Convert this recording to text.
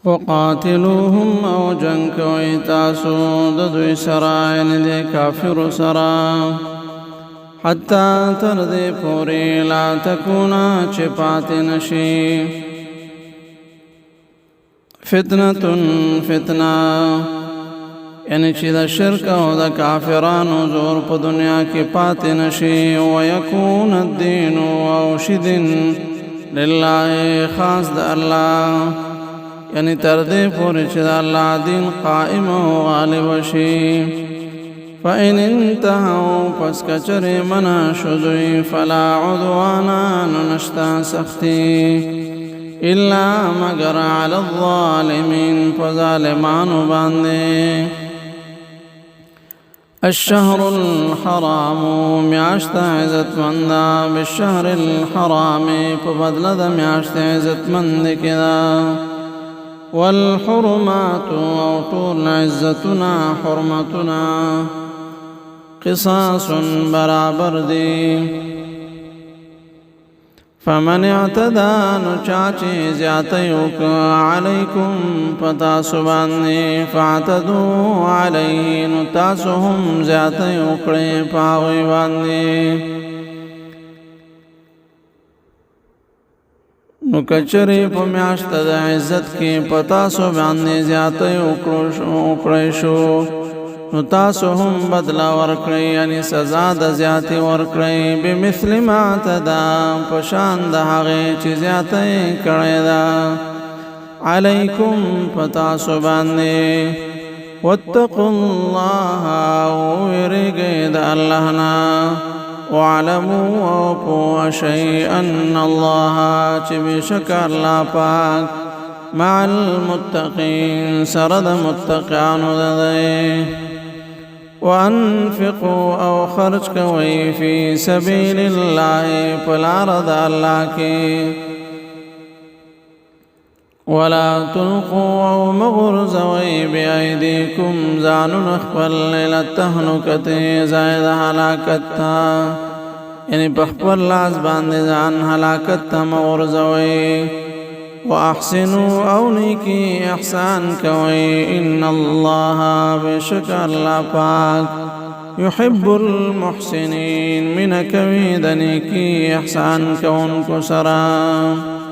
وقاتلوهم او جنگ کوي تاسو د دوی سره ان دي کافر سره حتى تر دې پورې لا تکونا چې پاتې نشي فتنه یعنی چې د شرک او د کافرانو زور په دنیا کې پاتې نشي ويكون الدين او شدن لله خاص د الله یعنی تر دې پورې چې د الله دین قائم او غالب شي فإن انتهوا پس کچره منا شذوی فلا عدوان نشتا سختی الا مگر علی الظالمین فظالمان باندې الشهر الحرام میاشت عزت مندا بالشهر الحرام فبدل د میاشت عزت مند کدا والحرمات او طول عزتنا حرمتنا قصاص برابر دی فمن اعتدى نچاچی زیاتیوک علیکم پتاسو باندی فاعتدو علیه نتاسو هم زیاتیوکڑی پاوی باندی نو کچری په میاشت د عزت کې پتاسو باندې زیاتیوکڑی شو نو تاسو هم بدلا ورکړئ یعنی سزا د زیاتې ورکړئ بمثل ما اعتدى پشان د هغه چې زیاتې کړی دا علیکم پتاسو باندې واتقوا الله ويرګئ د الله نه واعلموا او شيئا ان الله چې بشک الله پاک مع المتقين سرد متقعان دده وانفقوا او خرج کوي في سبيل الله فلارد الله کی ولا تلقوا او مغرزوي بأيديكم زانو نخبل للتهنكة زائد حلاکتا یعنی بخبر لاز باندې ځان حلاکت مغرزوي واحسنوا او نیکی احسان کوي ان الله بشک الله پاک يحب المحسنين من کوي د نیکی احسان کون کو سرا